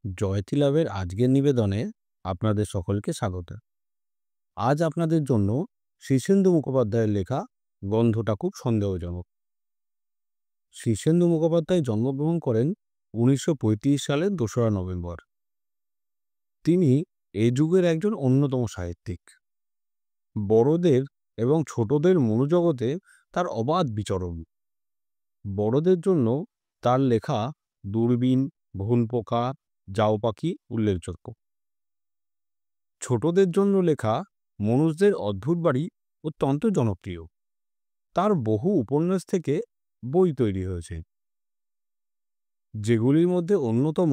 জয়তী লাভের আজকের নিবেদনে আপনাদের সকলকে স্বাগত। আজ আপনাদের জন্য শীর্ষেন্দু মুখোপাধ্যায়ের লেখা গন্ধটা খুব সন্দেহজনক। শীর্ষেন্দু মুখোপাধ্যায় জন্মগ্রহণ করেন 1935 সালের 2রা নভেম্বর। তিনি এ যুগের একজন অন্যতম সাহিত্যিক। বড়দের এবং ছোটদের মনোজগতে তার অবাধ বিচরণ। বড়দের জন্য তার লেখা দূরবীন, ভুনপোকা, জাউ পাখি উল্লেখযোগ্য। ছোটদের জন্য লেখা মনুষ্যদের অদ্ভুত বাড়ি অত্যন্ত জনপ্রিয়। তার বহু উপন্যাস থেকে বই তৈরি হয়েছে, যেগুলির মধ্যে অন্যতম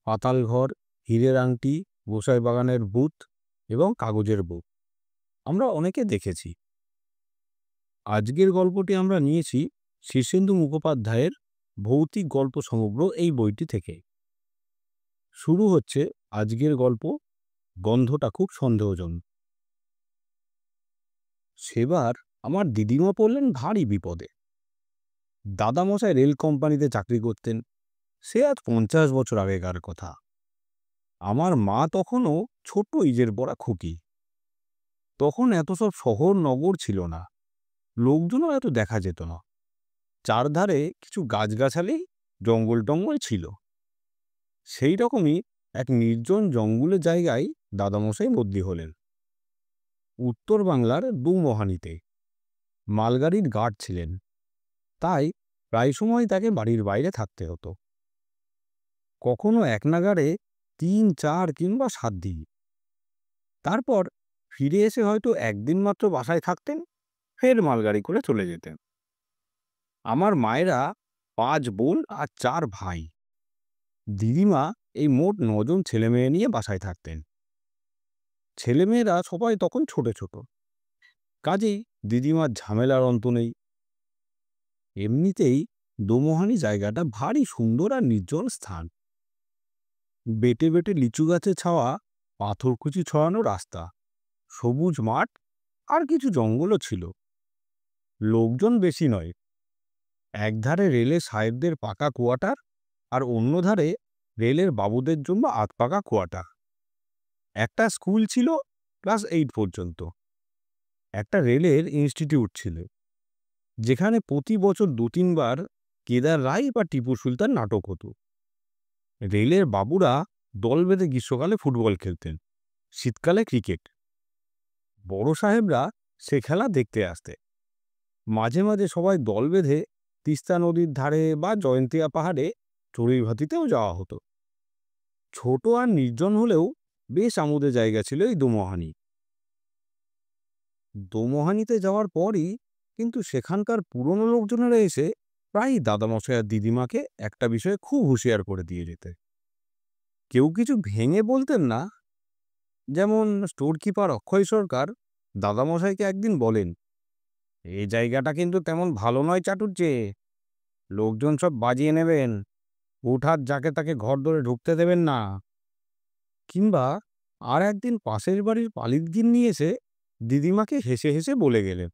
পাতালঘর, হীরের আংটি, গোসাই বাগানের ভূত এবং কাগজের বউ আমরা অনেকে দেখেছি। আজকের গল্পটি আমরা নিয়েছি শীর্ষেন্দু মুখোপাধ্যায়ের ভৌতিক গল্প সমগ্র এই বইটি থেকে। শুরু হচ্ছে আজকের গল্প, গন্ধটা খুব সন্দেহজনক। সেবার আমার দিদিমা পড়লেন ভারী বিপদে। দাদামশাই রেল কোম্পানিতে চাকরি করতেন। সে আজ 50 বছর আগেকার কথা। আমার মা তখনও ছোট ইজের পড়া খুকি। তখন এত সব শহর নগর ছিল না, লোকজনও এত দেখা যেত না। চারধারে কিছু গাছগাছালি, জঙ্গল টঙ্গল ছিল। সেই রকমই এক নির্জন জঙ্গলের জায়গায় দাদামশাই বদলি হলেন। উত্তর বাংলার দুমহানিতে মালগাড়ির গার্ড ছিলেন, তাই প্রায় সময় তাকে বাড়ির বাইরে থাকতে হতো। কখনো এক নাগাড়ে 3, 4 কিংবা 7 দিন। তারপর ফিরে এসে হয়তো একদিন মাত্র বাসায় থাকতেন, ফের মালগাড়ি করে চলে যেতেন। আমার মায়েরা 5 বোন আর 4 ভাই। দিদিমা এই মোট 9 জন ছেলেমেয়ে নিয়ে বাসায় থাকতেন। ছেলেমেয়েরা সবাই তখন ছোট ছোট, কাজেই দিদিমার ঝামেলার অন্ত নেই। এমনিতেই দোমোহানি জায়গাটা ভারী সুন্দর আর নির্জন স্থান। বেটে বেটে লিচু গাছে ছাওয়া, পাথরকুচি ছড়ানো রাস্তা, সবুজ মাঠ আর কিছু জঙ্গলও ছিল। লোকজন বেশি নয়। একধারে রেলের সাহেবদের পাকা কোয়ার্টার, আর অন্য ধারে রেলের বাবুদের জন্য আধপাকা কোয়ার্টার। একটা স্কুল ছিল ক্লাস 8 পর্যন্ত। একটা রেলের ইনস্টিটিউট ছিল, যেখানে প্রতি বছর 2-3 বার কেদার রায় বা টিপু সুলতান নাটক হতো। রেলের বাবুরা দল বেঁধে গ্রীষ্মকালে ফুটবল খেলতেন, শীতকালে ক্রিকেট। বড় সাহেবরা সে খেলা দেখতে আসতে। মাঝে মাঝে সবাই দল বেঁধে তিস্তা নদীর ধারে বা জয়ন্তিয়া পাহাড়ে চড়ুই ভাতিতেও যাওয়া হতো। ছোট আর নির্জন হলেও বেশ আমোদের জায়গা ছিল এই দোমোহানি। দোমোহানিতে যাওয়ার পরই কিন্তু সেখানকার পুরনো লোকজনেরা এসে প্রায় দাদামশাই আর দিদিমাকে একটা বিষয়ে খুব হুঁশিয়ার করে দিয়ে যেতে। কেউ কিছু ভেঙে বলতেন না। যেমন স্টোর কিপার অক্ষয় সরকার দাদামশাইকে একদিন বলেন, এই জায়গাটা কিন্তু তেমন ভালো নয় চাটুজ্জে, লোকজন সব বাজিয়ে নেবেন, হুটহাট যাকে তাকে ঘর ধরে ঢুকতে দেবেন না। কিংবা আর একদিন পাশের বাড়ির পালিত গিন্নি এসে দিদিমাকে হেসে হেসে বলে গেলেন,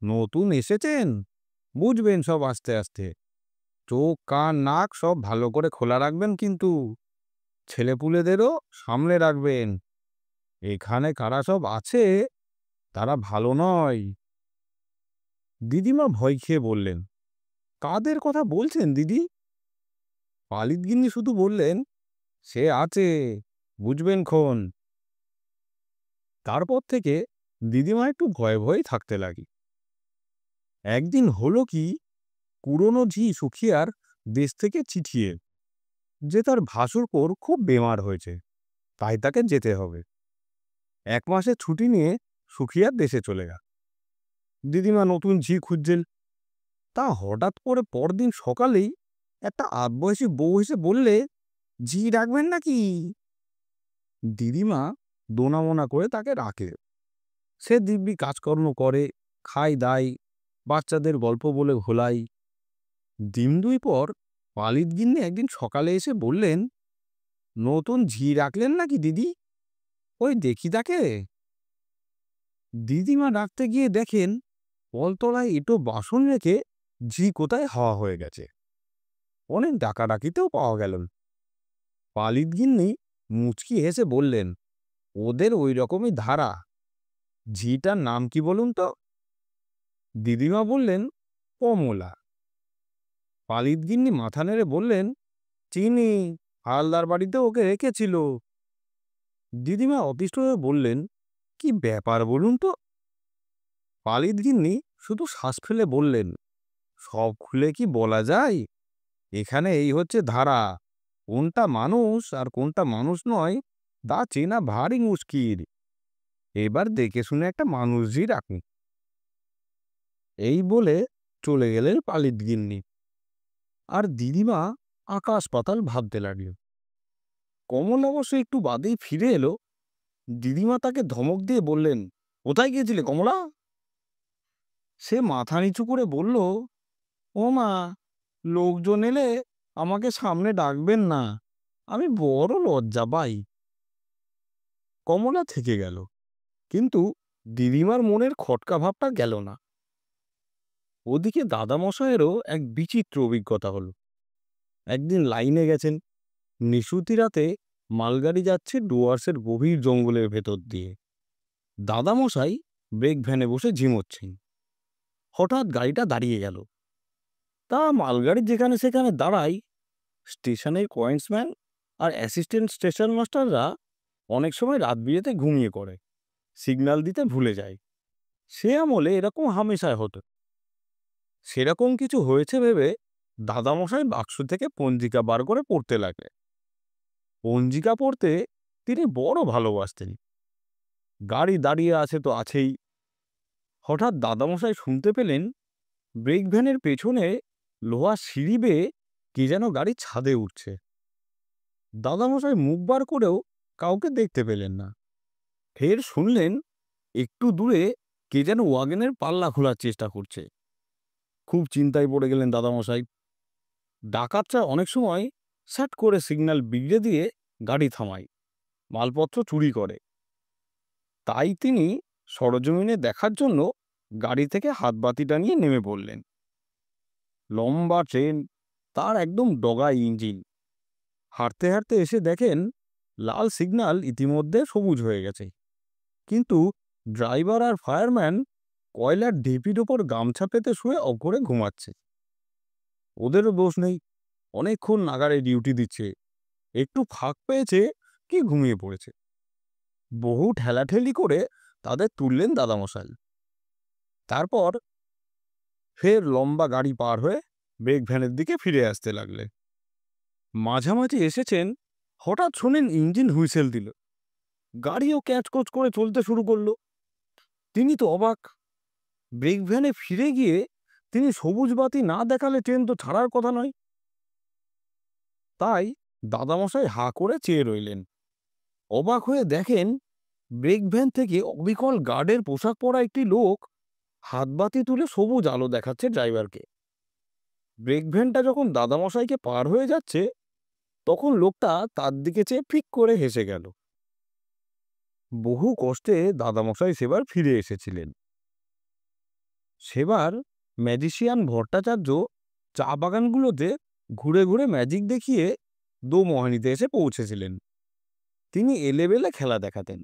নতুন এসেছেন, বুঝবেন সব আস্তে আস্তে, চোখ কান নাক সব ভালো করে খোলা রাখবেন, কিন্তু ছেলেপুলেদেরও সামলে রাখবেন। এখানে কারা সব আছে তারা ভালো নয়। দিদিমা ভয় খেয়ে বললেন, কাদের কথা বলছেন দিদি? পালিত গিন্নি শুধু বললেন, সে আছে, বুঝবেন খন। তারপর থেকে দিদিমা একটু ভয়ে ভয়ে থাকতে লাগি। একদিন হলো কি, পুরনো ঝি সুখিয়ার দেশ থেকে চিঠি এল যে তার ভাসুরপোর খুব বেমার হয়েছে, তাই তাকে যেতে হবে। 1 মাসের ছুটি নিয়ে সুখিয়ার দেশে চলে গেল। দিদিমা নতুন ঝি খুঁজছেন। তা হঠাৎ করে পরদিন সকালেই একটা আধবয়সী বউ এসে বললে, ঝি রাখবেন নাকি? দিদিমা দোনামোনা করে তাকে রাখে। সে দিব্যি কাজকর্ম করে, খায় দায়, বাচ্চাদের গল্প বলে ভোলাই। দিন 2 পর পালিত গিন্নি একদিন সকালে এসে বললেন, নতুন ঝি রাখলেন নাকি দিদি? ওই দেখি তাকে। দিদিমা ডাকতে গিয়ে দেখেন কলতলায় এঁটো বাসন রেখে ঝি কোথায় হাওয়া হয়ে গেছে। অনেক ডাকাডাকিতেও পাওয়া গেল না। পালিত গিন্নি মুচকি হেসে বললেন, ওদের ওই রকমই ধারা। ঝিটার নাম কি বলুন তো? দিদিমা বললেন, কমলা। পালিত গিন্নি মাথা নেড়ে বললেন, চিনি, হালদার বাড়িতে ওকে রেখেছিল। দিদিমা অতিষ্ঠ হয়ে বললেন, কি ব্যাপার বলুন তো? পালিত গিন্নি শুধু শ্বাস ফেলে বললেন, সব খুলে কি বলা যায়? এখানে এই হচ্ছে ধারা, কোনটা মানুষ আর কোনটা মানুষ নয় তা চেনা ভারী মুশকিল। এবার দেখে শুনে একটা মানুষই রাখুন। এই বলে চলে গেলেন পালিত গিন্নি। আর দিদিমা আকাশ পাতাল ভাবতে লাগল। কমল অবশ্য একটু বাদেই ফিরে এলো। দিদিমা তাকে ধমক দিয়ে বললেন, কোথায় গিয়েছিলে কমলা? সে মাথা নিচু করে বলল, ও মা, লোকজন এলে আমাকে সামনে ডাকবেন না, আমি বড় লজ্জা পাই। কমলা থেকে গেল, কিন্তু দিদিমার মনের খটকা ভাবটা গেল না। ওদিকে দাদামশায়েরও এক বিচিত্র অভিজ্ঞতা হলো। একদিন লাইনে গেছেন, নিশুতি রাতে মালগাড়ি যাচ্ছে ডুয়ার্সের গভীর জঙ্গলের ভেতর দিয়ে। দাদামশাই ব্রেক ভ্যানে বসে ঝিমোচ্ছেন। হঠাৎ গাড়িটা দাঁড়িয়ে গেল। তা মালগাড়ি যেখানে সেখানে দাঁড়ায়, স্টেশনের কয়েন্সম্যান আর অ্যাসিস্ট্যান্ট স্টেশন মাস্টাররা অনেক সময় রাত বিরেতে ঘুমিয়ে পড়ে, সিগন্যাল দিতে ভুলে যায়। সে আমলে এরকম হামেশায় হতো। সেরকম কিছু হয়েছে ভেবে দাদামশাই বাক্স থেকে পঞ্জিকা বার করে পড়তে লাগলেন। পঞ্জিকা পড়তে তিনি বড় ভালোবাসতেন। গাড়ি দাঁড়িয়ে আছে তো আছেই। হঠাৎ দাদামশাই শুনতে পেলেন ব্রেক ভ্যানের পেছনে লোহার সিঁড়ি বেয়ে কে যেন গাড়ির ছাদে উঠছে। দাদামশাই মুখ বার করেও কাউকে দেখতে পেলেন না। ফের শুনলেন একটু দূরে কে যেন ওয়াগনের পাল্লা খোলার চেষ্টা করছে। খুব চিন্তায় পড়ে গেলেন দাদামশাই। ডাকাতরা অনেক সময় স্যাট করে সিগন্যাল বিগড়ে দিয়ে গাড়ি থামায়, মালপত্র চুরি করে। তাই তিনি সরজমিনে দেখার জন্য গাড়ি থেকে হাতবাতিটা নিয়ে নেমে পড়লেন। লম্বা ট্রেন, তার একদম ডগায় ইঞ্জিন। হাঁটতে হাঁটতে এসে দেখেন লাল সিগন্যাল ইতিমধ্যে সবুজ হয়ে গেছে, কিন্তু ড্রাইভার আর ফায়ারম্যান কয়লার ঢিপির ওপর গামছা পেতে শুয়ে অঘরে ঘুমাচ্ছে। ওদেরও দোষ নেই, অনেকক্ষণ নাগারে ডিউটি দিচ্ছে, একটু ফাঁক পেয়েছে কি ঘুমিয়ে পড়েছে। বহু ঠেলাঠেলি করে তাদের তুললেন দাদামশাই। তারপর ফের লম্বা গাড়ি পার হয়ে ব্রেক ভ্যানের দিকে ফিরে আসতে লাগলে। মাঝামাঝি এসেছেন, হঠাৎ শোনেন ইঞ্জিন হুইসেল দিল। গাড়িও ক্যাচকোচ করে চলতে শুরু করলো। তিনি তো অবাক। ব্রেক ভ্যানে ফিরে গিয়ে তিনি সবুজ বাতি না দেখালে ট্রেন তো ছাড়ার কথা নয়। তাই দাদামশাই হাঁ করে চেয়ে রইলেন। অবাক হয়ে দেখেন ব্রেক ভ্যান থেকে অবিকল গার্ডের পোশাক পরা একটি লোক হাতবাতি তুলে সবুজ আলো দেখাচ্ছে ড্রাইভারকে। ব্রেক ভ্যানটা যখন দাদামশাইকে পার হয়ে যাচ্ছে, তখন লোকটা তার দিকে চেয়ে ফিক করে হেসে গেল। বহু কষ্টে দাদামশাই সেবার ফিরে এসেছিলেন। সেবার ম্যাজিশিয়ান ভট্টাচার্য চা বাগানগুলোতে ঘুরে ঘুরে ম্যাজিক দেখিয়ে দোমোহানিতে এসে পৌঁছেছিলেন। তিনি এলেবেলে খেলা দেখাতেন,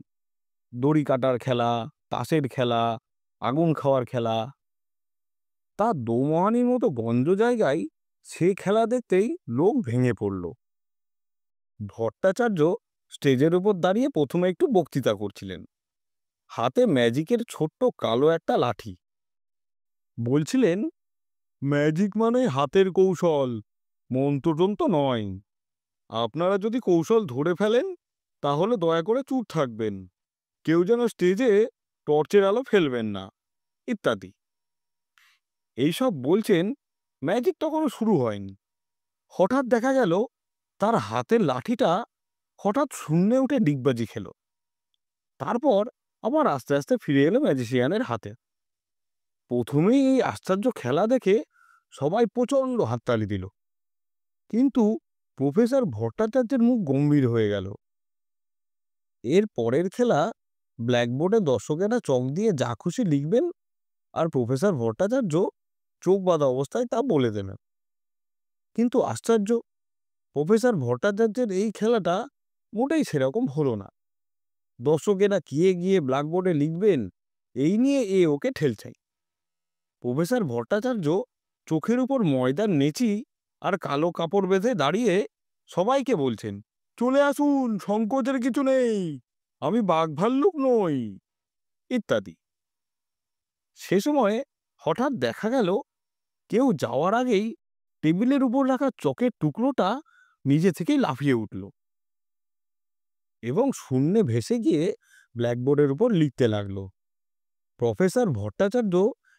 দড়ি কাটার খেলা, তাসের খেলা, আগুন খাওয়ার খেলা। তা দোমোহানির মতো গঞ্জ জায়গায় সে খেলা দেখতেই লোক ভেঙে পড়ল। ভট্টাচার্য স্টেজের উপর দাঁড়িয়ে প্রথমে একটু বক্তৃতা করছিলেন, হাতে ম্যাজিকের ছোট্ট কালো একটা লাঠি। বলছিলেন, ম্যাজিক মানে হাতের কৌশল, মন্ত্রতন্ত্র নয়। আপনারা যদি কৌশল ধরে ফেলেন তাহলে দয়া করে চুপ থাকবেন, কেউ যেন স্টেজে টর্চের আলো ফেলবেন না, ইত্যাদি। এইসব বলছেন, ম্যাজিক তখনও শুরু হয়নি। হঠাৎ দেখা গেল তার হাতের লাঠিটা হঠাৎ শূন্যে উঠে ডিগবাজি খেল। তারপর আবার আস্তে আস্তে ফিরে এলো ম্যাজিশিয়ানের হাতে। প্রথমেই এই আশ্চর্য খেলা দেখে সবাই প্রচণ্ড হাততালি দিল, কিন্তু প্রফেসর ভট্টাচার্যের মুখ গম্ভীর হয়ে গেল। এর পরের খেলা ব্ল্যাকবোর্ডে দর্শকেরা চক দিয়ে যা খুশি লিখবেন, আর প্রফেসর ভট্টাচার্য চোখ বাঁধা অবস্থায় তা বলে দেবেন। কিন্তু আশ্চর্য, প্রফেসর ভট্টাচার্যের এই খেলাটা মোটেই সেরকম হলো না। দর্শকেরা গিয়ে গিয়ে ব্ল্যাকবোর্ডে লিখবেন এই নিয়ে ওকে ঠেলছেন। প্রফেসর ভট্টাচার্য চোখের উপর ময়দার নেচি আর কালো কাপড় বেঁধে দাঁড়িয়ে সবাইকে বলছেন, চলে আসুন, সংকোচের কিছু নেই, আমি বাঘ ভাল্লুক নই, ইত্যাদি। সে সময়ে হঠাৎ দেখা গেল কেউ যাওয়ার আগেই টেবিলের উপর রাখা চকের টুকরোটা নিজে থেকেই লাফিয়ে উঠল এবং শূন্যে ভেসে গিয়ে ব্ল্যাকবোর্ডের উপর লিখতে লাগলো, professor Bhattacharya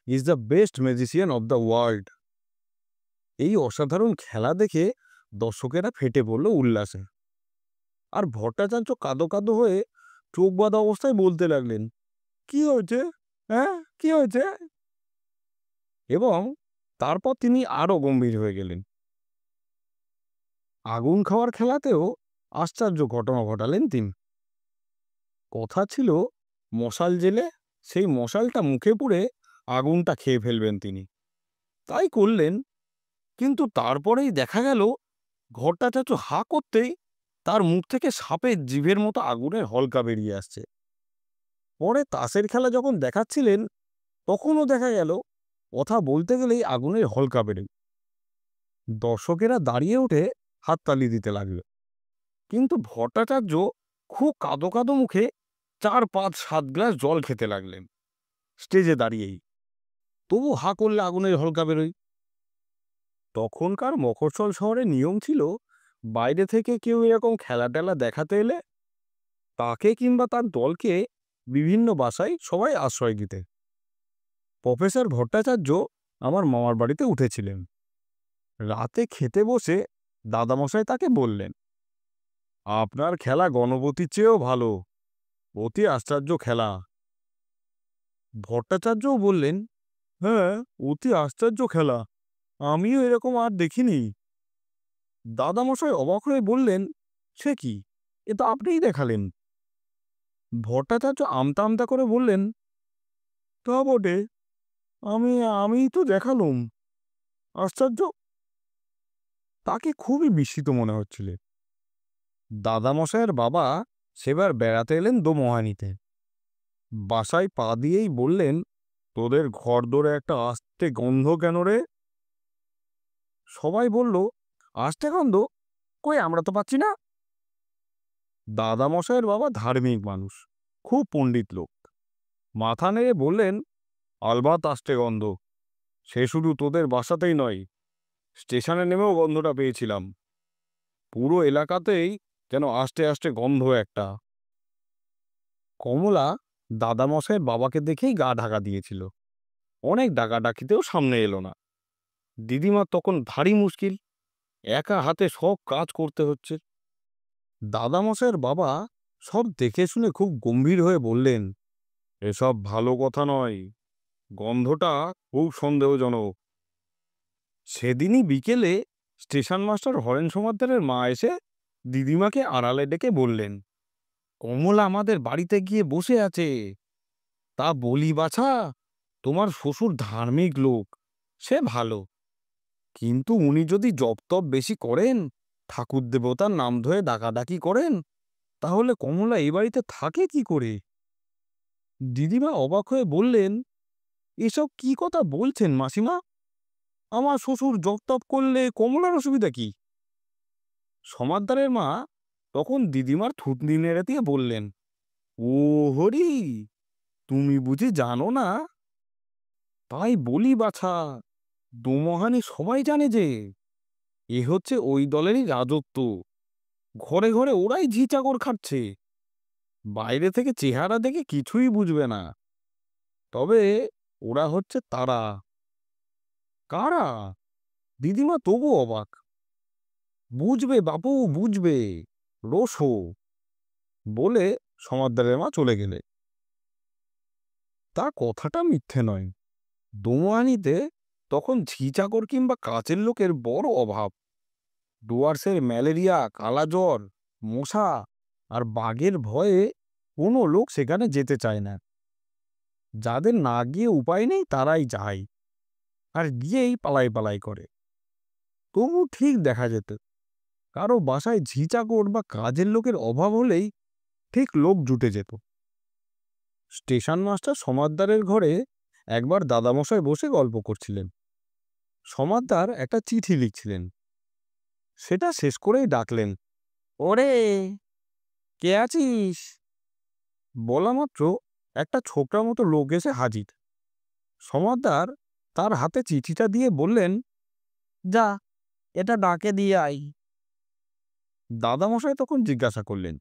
is the best magician of the world. এই অসাধারণ খেলা দেখে দর্শকেরা ফেটে পড়ল উল্লাসে। আর ভট্টাচার্য কাঁদো কাঁদো হয়ে চোখ বাঁধা অবস্থায় বলতে লাগলেন, কি হয়েছে, হ্যাঁ কি হয়েছে? এবং তারপর তিনি আরো গম্ভীর হয়ে গেলেন। আগুন খাওয়ার খেলাতেও আশ্চর্য ঘটনা ঘটালেন তিনি। কথা ছিল মশাল জেলে সেই মশালটা মুখে পুড়ে আগুনটা খেয়ে ফেলবেন তিনি। তাই করলেন, কিন্তু তারপরেই দেখা গেল ভট্টাচার্য হা করতেই তার মুখ থেকে সাপের জিভের মতো আগুনের হলকা বেরিয়ে আসছে। পরে তাসের খেলা যখন দেখাচ্ছিলেন তখনও দেখা গেল কথা বলতে গেলেই আগুনের হলকা বেরোয়। দর্শকেরা দাঁড়িয়ে উঠে হাততালি দিতে লাগল, কিন্তু ভট্টাচার্য খুব কাঁদো কাঁদো মুখে 4, 5, 7 গ্লাস জল খেতে লাগলেন স্টেজে দাঁড়িয়েই। তবু হা করলে আগুনের হলকা বেরোয়। তখনকার মফস্বল শহরে নিয়ম ছিল, বাইরে থেকে কেউ এরকম খেলা টেলা দেখাতে এলে তাকে কিংবা তার দলকে বিভিন্ন বাসায় সবাই আশ্রয় দিতে। প্রফেসর ভট্টাচার্য আমার মামার বাড়িতে উঠেছিলেন। রাতে খেতে বসে দাদামশাই তাকে বললেন, আপনার খেলা গণপতির চেয়েও ভালো, অতি আশ্চর্য খেলা। ভট্টাচার্যও বললেন, হ্যাঁ অতি আশ্চর্য খেলা, আমিও এরকম আর দেখিনি। দাদামশাই অবাক হয়ে বললেন, সে কি, এ তো আপনিই দেখালেন। ভট্টাচার্য আমতা আমতা করে বললেন, তা বটে, আমিই তো দেখালুম, আশ্চর্য। তাকে খুবই বিস্মিত মনে হচ্ছিল। দাদামশাইয়ের বাবা সেবার বেড়াতে এলেন দোমোহানিতে। বাসায় পা দিয়েই বললেন, তোদের ঘর দোরে একটা আস্তে গন্ধ কেন রে? সবাই বলল, আস্তে গন্ধ, কই আমরা তো পাচ্ছি না। দাদামশাইয়ের বাবা ধার্মিক মানুষ, খুব পণ্ডিত লোক, মাথা নেড়ে বললেন, আলবাত আস্তে গন্ধ, সে শুধু তোদের বাসাতেই নয়, স্টেশনে নেমেও গন্ধটা পেয়েছিলাম। পুরো এলাকাতেই যেন আস্তে আস্তে গন্ধ একটা। কমলা দাদামশাইয়ের বাবাকে দেখেই গা ঢাকা দিয়েছিল। অনেক ডাকাডাকিতেও সামনে এলো না। দিদিমা তখন ভারী মুশকিল, একা হাতে সব কাজ করতে হচ্ছে। দাদামশাইয়ের বাবা সব দেখে শুনে খুব গম্ভীর হয়ে বললেন, এসব ভালো কথা নয়, গন্ধটা খুব সন্দেহজনক। সেদিনই বিকেলে স্টেশন মাস্টার হরেন সমাদ্দারের মা এসে দিদিমাকে আড়ালে ডেকে বললেন, কমলা আমাদের বাড়িতে গিয়ে বসে আছে। তা বলি বাছা, তোমার শ্বশুর ধার্মিক লোক, সে ভালো, কিন্তু উনি যদি জপ তপ বেশি করেন, ঠাকুর দেবতার নাম ধরে ডাকাডাকি করেন, তাহলে কমলা এই বাড়িতে থাকে কি করে? দিদিমা অবাক হয়ে বললেন, এসব কি কথা বলছেন মাসিমা? আমার শ্বশুর জপ তপ করলে কমলার অসুবিধা কি? সমাদ্দারের মা তখন দিদিমার থুতনি নেড়ে দিয়ে বললেন, ও হরি, তুমি বুঝি জানো না? তাই বলি বাছা, দোমোহানি সবাই জানে যে এ হচ্ছে ওই দলেরই রাজত্ব। ঘরে ঘরে ওরাই ঝি চাকর খাচ্ছে। বাইরে থেকে চেহারা দেখে কিছুই বুঝবে না, তবে ওরা হচ্ছে তারা। কারা? দিদিমা তবু অবাক। বুঝবে বাপু, বুঝবে, রোশো, বলে সমাদ্দারের মা চলে গেলে। তা কথাটা মিথ্যে নয়। দোমোহানিতে তখন ঝি চাকর কিংবা কাজের লোকের বড় অভাব। ডুয়ার্সের ম্যালেরিয়া, কালাজ্বর, মশা আর বাঘের ভয়ে কোনো লোক সেখানে যেতে চায় না। যাদের না গিয়ে উপায় নেই তারাই যায়, আর গিয়েই পালাই পালাই করে। তবু ঠিক দেখা যেত। কারো বাসায় ঝিঁচাকর বা কাজের লোকের অভাব হলেই ঠিক লোক জুটে যেত। স্টেশন মাস্টার সমাদ্দারের ঘরে একবার দাদামশাই বসে গল্প করছিলেন। সমাদ্দার একটা চিঠি লিখছিলেন। সেটা শেষ করেই ডাকলেন, ওরে, কে আছিস? বলা মাত্র একটা ছোকরা মতো লোক এসে হাজির। সমাদ্দার তার হাতে চিঠিটা দিয়ে বললেন, যা, এটা ডাকে দিয়ে আই। দাদামশাই তখন জিজ্ঞাসা করলেন,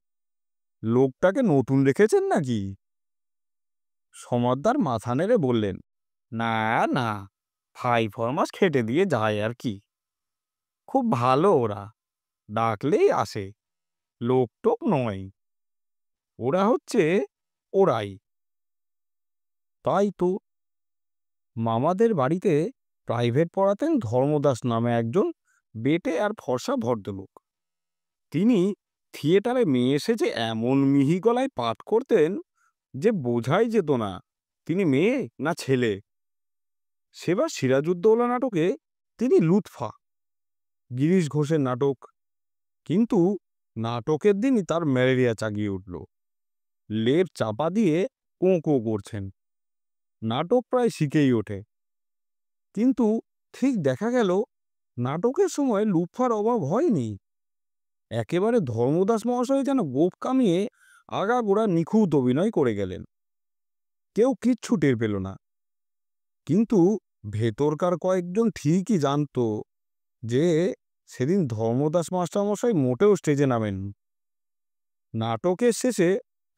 লোকটাকে নতুন রেখেছেন নাকি? সমাদ্দার মাথা নেড়ে বললেন, না না, 5-4 মাস খেটে দিয়ে যায় আর কি। খুব ভালো ওরা, ডাকলেই আসে, লোক টোক নয়। ওরা হচ্ছে ওরাই। তাই তো, মামাদের বাড়িতে প্রাইভেট পড়াতেন ধর্মদাস নামে একজন বেটে আর ফর্সা ভদ্রলোক। তিনি থিয়েটারে মেয়ে এসেছে এমন মিহি গলায় পাঠ করতেন যে বোঝাই যেত না তিনি মেয়ে না ছেলে। সেবার সিরাজউদ্দৌলা নাটকে তিনি লুৎফা, গিরিশ ঘোষের নাটক। কিন্তু নাটকের দিনই তার ম্যালেরিয়া চাগিয়ে উঠল। লেপ চাপা দিয়ে কোঁ কোঁ করছেন। নাটক প্রায় শিখেই ওঠে। কিন্তু ঠিক দেখা গেল নাটকের সময় লুৎফার অভাব হয়নি। একেবারে ধর্মদাস মহাশয় যেন গোঁফ কামিয়ে আগাগোড়া নিখুঁত অভিনয় করে গেলেন। কেউ কিচ্ছু টের পেল না। কিন্তু ভেতরকার কয়েকজন ঠিকই জানত যে সেদিন ধর্মদাস মাস্টারমশাই মোটেও স্টেজে নামেন। নাটকের শেষে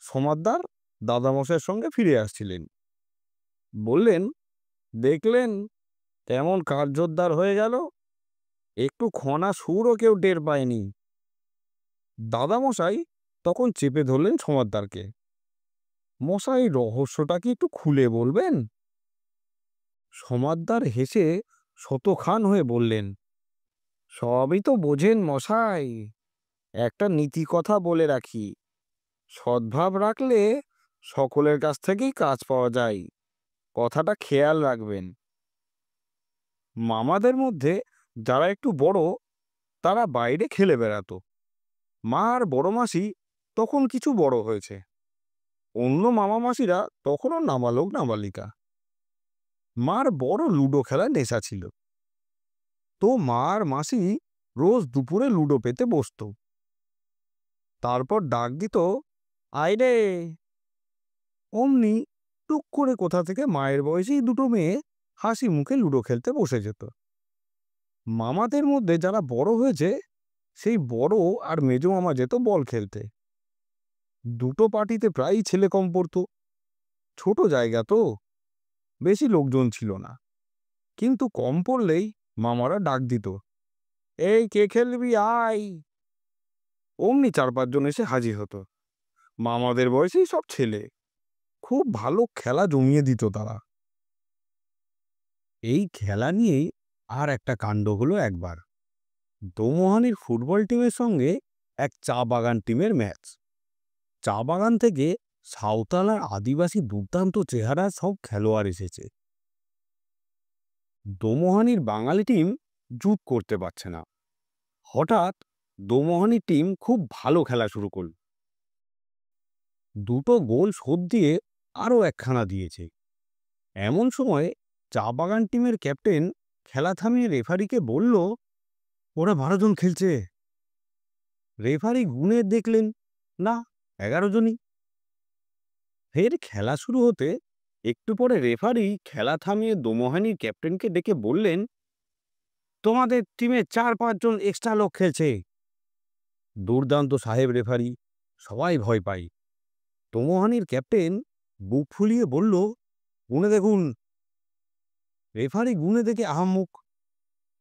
সমাদ্দার দাদামশাইয়ের সঙ্গে ফিরে আসছিলেন। বললেন, দেখলেন তেমন কার্যোদ্ধার হয়ে গেল, একটু খনা সুরও কেউ টের পায়নি। দাদামশাই তখন চেপে ধরলেন সমাদ্দারকে। মশাই, রহস্যটা কি একটু খুলে বলবেন? সমাদ্দার হেসে শতখান হয়ে বললেন, সবই তো বোঝেন মশাই, একটা নীতি কথা বলে রাখি, সদ্ভাব রাখলে সকলের কাছ থেকেই কাজ পাওয়া যায়, কথাটা খেয়াল রাখবেন। মামাদের মধ্যে যারা একটু বড় তারা বাইরে খেলে বেড়াতো। মা আর বড় মাসি তখন কিছু বড় হয়েছে। অন্য মামা মাসিরা তখনও নাবালক নাবালিকা। মার বড় লুডো খেলার নেশা ছিল। তো মা আর মাসি রোজ দুপুরে লুডো পেতে বসত। তারপর ডাক দিত, আয় রে। অমনি টুক করে কোথা থেকে মায়ের বয়সী দুটো মেয়ে হাসি মুখে লুডো খেলতে বসে যেত। মামাদের মধ্যে যারা বড় হয়েছে সেই বড় আর মেজো মামা যেত বল খেলতে। দুটো পার্টিতে প্রায়ই ছেলে কম পড়তো। ছোট জায়গা তো, বেশি লোকজন ছিল না। কিন্তু কম পড়লেই মামারা ডাক দিত, এই কে খেলবি আয়। অমনি 4-5 জন এসে হাজির হতো। মামাদের বয়সেই সব ছেলে, খুব ভালো খেলা জমিয়ে দিত তারা। এই খেলা নিয়েই আর একটা কাণ্ড হলো একবার। দোমোহানির ফুটবল টিমের সঙ্গে এক চা বাগান টিমের ম্যাচ। চা বাগান থেকে সাঁওতাল আর আদিবাসী দুর্দান্ত চেহারা সব খেলোয়াড় এসেছে। দোমোহানির বাঙালি টিম জুত করতে পারছে না। হঠাৎ দোমোহানি টিম খুব ভালো খেলা শুরু করল। দুটো গোল শোধ দিয়ে আরও একখানা দিয়েছে। এমন সময় চা বাগান টিমের ক্যাপ্টেন খেলা থামিয়ে রেফারিকে বলল, ওরা 12 জন খেলছে। রেফারি গুনে দেখলেন, না, 11 জনই। ফের খেলা শুরু হতে একটু পরে রেফারি খেলা থামিয়ে দোমোহানির ক্যাপ্টেনকে ডেকে বললেন, তোমাদের টিমে 4-5 জন এক্সট্রা লোক খেলছে। দুর্দান্ত সাহেব রেফারি, সবাই ভয় পায়। দোমোহানির ক্যাপ্টেন বুক ফুলিয়ে বলল, গুনে দেখুন। রেফারি গুনে দেখে আহাম্মক,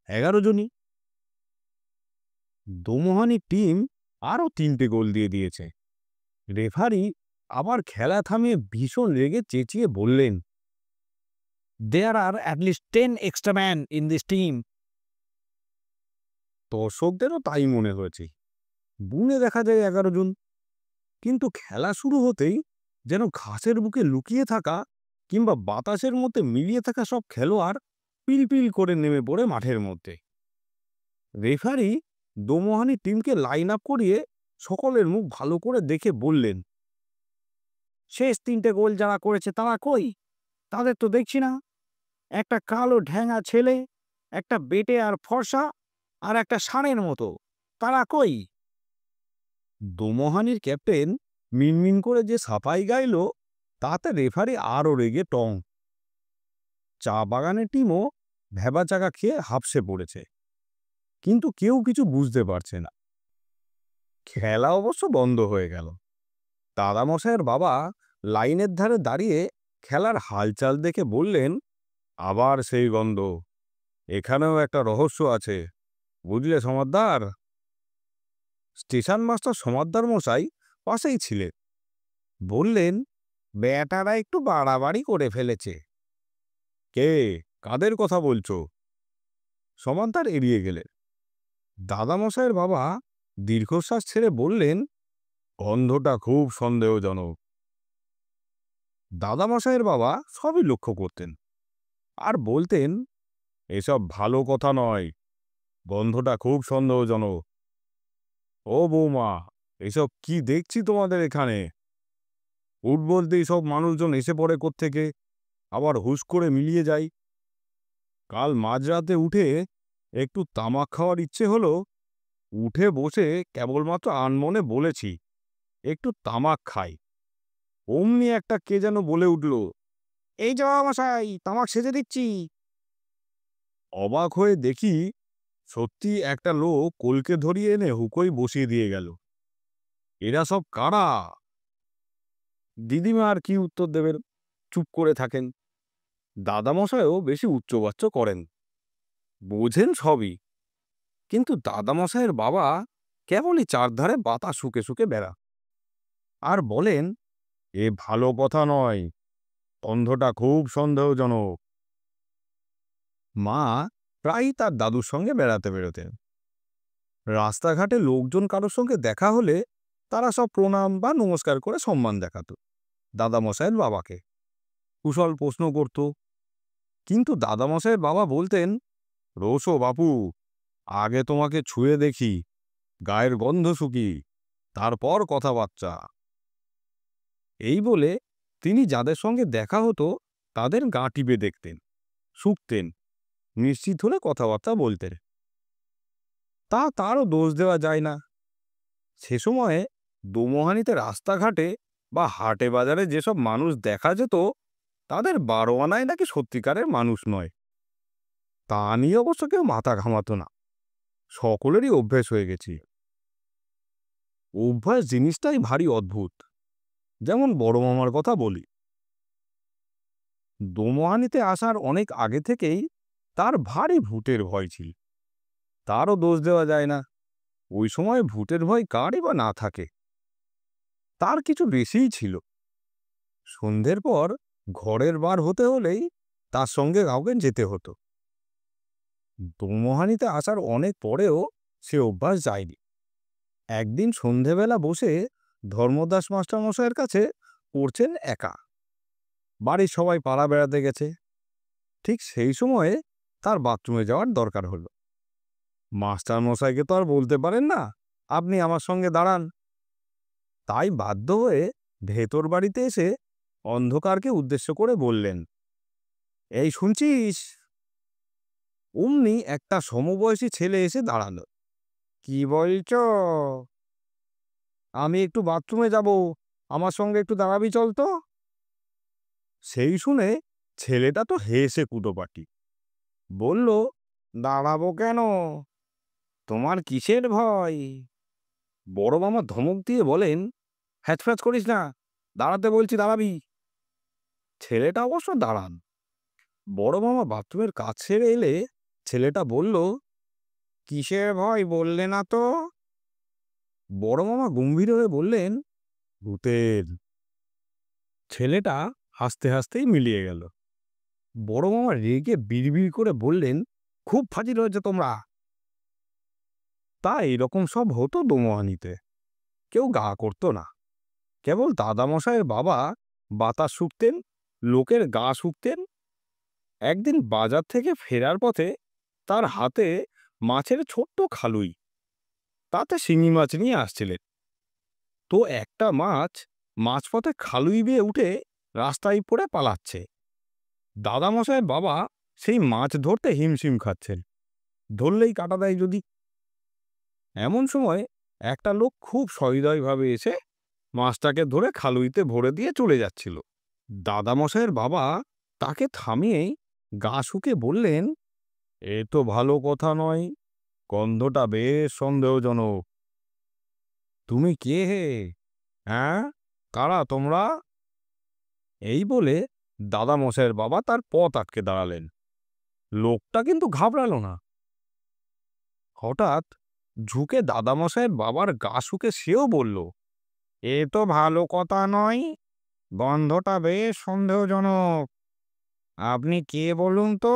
11 জনই। দোমোহানি টিম আরও 3টে গোল দিয়ে দিয়েছে। রেফারি আবার খেলা থামিয়ে ভীষণ রেগে চেঁচিয়ে বললেন, there are at least 10 extra man in this team. দর্শকদেরও তাই মনে হয়েছে। গুনে দেখা যায় 11 জন। কিন্তু খেলা শুরু হতেই যেন ঘাসের বুকে লুকিয়ে থাকা কিংবা বাতাসের মধ্যে মিলিয়ে থাকা সব খেলোয়াড় পিলপিল করে নেমে পড়ে মাঠের মধ্যে। রেফারি দোমোহানি টিমকে লাইন আপ করিয়ে সকলের মুখ ভালো করে দেখে বললেন, শেষ 3টে গোল যারা করেছে তারা কই? তাদের তো দেখছি না। একটা কালো ঢ্যাঙা ছেলে, একটা বেটে আর ফর্সা, আর একটা ষাঁড়ের মতো, তারা কই? দোমোহানির ক্যাপ্টেন মিনমিন করে যে সাফাই গাইল, তাতে রেফারি আরও রেগে টং। চা বাগানের টিমও ভ্যাবাচাকা খেয়ে হাঁপসে পড়েছে, কিন্তু কেউ কিছু বুঝতে পারছে না। খেলা অবশ্য বন্ধ হয়ে গেল। দাদামশাইয়ের বাবা লাইনের ধারে দাঁড়িয়ে খেলার হালচাল দেখে বললেন, আবার সেই গন্ধ, এখানেও একটা রহস্য আছে, বুঝলে সমাদ্দার? স্টেশন মাস্টার সমাদ্দার মশাই পাশেই ছিলেন। বললেন, বেটারা একটু বাড়াবাড়ি করে ফেলেছে। কে, কাদের কথা বলছো? সমাদ্দার এড়িয়ে গেলেন। দাদামশাইয়ের বাবা দীর্ঘশ্বাস ছেড়ে বললেন, গন্ধটা খুব সন্দেহজনক। দাদামশাইয়ের বাবা সবই লক্ষ্য করতেন আর বলতেন, এসব ভালো কথা নয়, গন্ধটা খুব সন্দেহজনক। ও বৌমা, এসব কি দেখছি তোমাদের এখানে? উঠ বলতেই সব মানুষজন এসে পড়ে কোত্থেকে, আবার হুশ করে মিলিয়ে যায়। কাল মাঝরাতে উঠে একটু তামাক খাওয়ার ইচ্ছে হলো, উঠে বসে কেবলমাত্র আনমনে বলেছি একটু তামাক খাই, অমনি একটা কে যেন বলে উঠল, এই যে মশাই, তামাক সেজে দিচ্ছি। অবাক হয়ে দেখি সত্যি একটা লোক কলকে ধরিয়ে এনে হুকোই বসিয়ে দিয়ে গেল। এরা সব কারা? দিদিমা আর কি উত্তর দেবেন, চুপ করে থাকেন। দাদামশাইও বেশি উচ্চবাচ্য করেন, বোঝেন সবই, কিন্তু দাদামশাইয়ের বাবা কেবলই চারধারে বাতাস শুকে শুকে বেড়া আর বলেন, এ ভালো কথা নয়, গন্ধটা খুব সন্দেহজনক। মা প্রায়ই তার দাদুর সঙ্গে বেড়াতে বেরোতেন। রাস্তাঘাটে লোকজন কারোর সঙ্গে দেখা হলে তারা সব প্রণাম বা নমস্কার করে সম্মান দেখাত দাদামশাইয়ের বাবাকে, কুশল প্রশ্ন করত। কিন্তু দাদামশাইয়ের বাবা বলতেন, রোসো বাপু, আগে তোমাকে ছুঁয়ে দেখি, গায়ের গন্ধ শুকি, তারপর কথাবার্তা। এই বলে তিনি যাদের সঙ্গে দেখা হতো তাদের গা টিপে দেখতেন, শুকতেন, নিশ্চিত হলে কথাবার্তা বলতেন। তারও দোষ দেওয়া যায় না। সে সময়ে দোমোহানিতে রাস্তাঘাটে বা হাটে বাজারে যেসব মানুষ দেখা যেত, তাদের 12 আনায় নাকি সত্যিকারের মানুষ নয়। তা নিয়ে অবশ্য কেউ মাথা ঘামাতো না, সকলেরই অভ্যেস হয়ে গেছি। অভ্যাস জিনিসটাই ভারী অদ্ভুত। যেমন বড় মামার কথা বলি, দোমোহানিতে আসার অনেক আগে থেকেই তার ভারী ভূতের ভয় ছিল। তারও দোষ দেওয়া যায় না, ওই সময় ভূতের ভয় কারই বা না থাকে। তার কিছু বেশিই ছিল। সন্ধ্যের পর ঘরের বার হতে হলেই তার সঙ্গে কাউকে যেতে হতো। দোমোহানিতে আসার অনেক পরেও সে অভ্যাস যায়নি। একদিন সন্ধেবেলা বসে ধর্মদাস মাস্টারমশাইয়ের কাছে পড়ছেন একা। বাড়ির সবাই পাড়া বেড়াতে গেছে। ঠিক সেই সময়ে তার বাথরুমে যাওয়ার দরকার হলো। মাস্টারমশাইকে তো আর বলতে পারেন না, আপনি আমার সঙ্গে দাঁড়ান। তাই বাধ্য হয়ে ভেতর বাড়িতে এসে অন্ধকারকে উদ্দেশ্য করে বললেন, এই শুনছিস? অমনি একটা সমবয়সী ছেলে এসে দাঁড়ালো। কি বলছ? আমি একটু বাথরুমে যাব, আমার সঙ্গে একটু দাঁড়াবি চল তো। সেই শুনে ছেলেটা তো হেসে কুটোপাটি, বলল, দাঁড়াবো কেন? তোমার কিসের ভয়? বড় মামা ধমক দিয়ে বলেন, হ্যাচফ্যাচ করিস না, দাঁড়াতে বলছি, দাঁড়াবি। ছেলেটা অবশ্য দাঁড়ান। বড় মামা বাথরুমের কাজ ছেড়ে এলে ছেলেটা বলল, কিসের ভয় বললে না তো? বড় মামা গম্ভীর হয়ে বললেন, ভূতের। ছেলেটা হাসতে হাসতেই মিলিয়ে গেল। বড় মামা রেগে বিড়বিড় করে বললেন, খুব ফাজিল হয়েছে তোমরা। তা এরকম সব হতো দোমোহানিতে, কেউ গা করতো না। কেবল দাদামশাইয়ের বাবা বাতাস শুকতেন, লোকের গা শুকতেন। একদিন বাজার থেকে ফেরার পথে তার হাতে মাছের ছোট্ট খালুই। তাতে শিঙি মাছ নিয়ে আসছিলেন। তো একটা মাছ মাঝপথে খালুই বেয়ে উঠে রাস্তায় পড়ে পালাচ্ছে। দাদামশাইয়ের বাবা সেই মাছ ধরতে হিমশিম খাচ্ছেন, ধরলেই কাটা দেয় যদি। এমন সময় একটা লোক খুব সহৃদয়ভাবে এসে মাছটাকে ধরে খালুইতে ভরে দিয়ে চলে যাচ্ছিল। দাদামশাইয়ের বাবা তাকে থামিয়েই গা শুকে বললেন, এ তো ভালো কথা নয়, গন্ধটা বেশ সন্দেহজনক। তুমি কে হে? হ্যাঁ, কারা তোমরা? এই বলে দাদামশাইয়ের বাবা তার পথ আটকে দাঁড়ালেন। লোকটা কিন্তু ঘাবড়ালো না। হঠাৎ ঝুঁকে দাদামশাইয়ের বাবার গা শুকে সেও বলল, এ তো ভালো কথা নয়, গন্ধটা বেশ সন্দেহজনক। আপনি কে বলুন তো?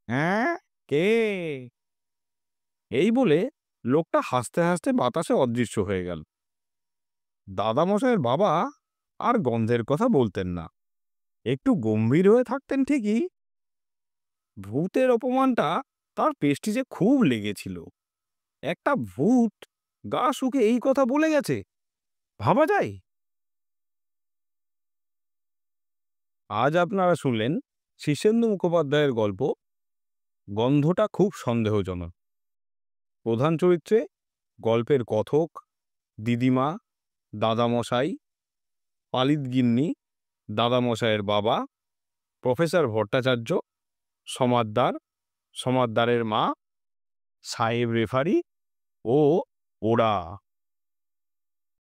হ্যাঁ, কে? এই বলে লোকটা হাসতে হাসতে বাতাসে অদৃশ্য হয়ে গেল। দাদামশাইয়ের বাবা আর গন্ধের কথা বলতেন না, একটু গম্ভীর হয়ে থাকতেন ঠিকই। ভূতের অপমানটা তার পেস্টিজে খুব লেগেছিল। একটা ভূত গা শুকে এই কথা বলে গেছে, ভাবা যায়? আজ আপনারা শুনলেন শীর্ষেন্দু মুখোপাধ্যায়ের গল্প গন্ধটা খুব সন্দেহজনক। প্রধান চরিত্রে গল্পের কথক, দিদিমা, দাদামশাই, পালিত গিন্নি, দাদামশাইয়ের বাবা, প্রফেসর ভট্টাচার্য, সমাদদার, সমাদদারের মা, সাহেব রেফারি ও ওরা।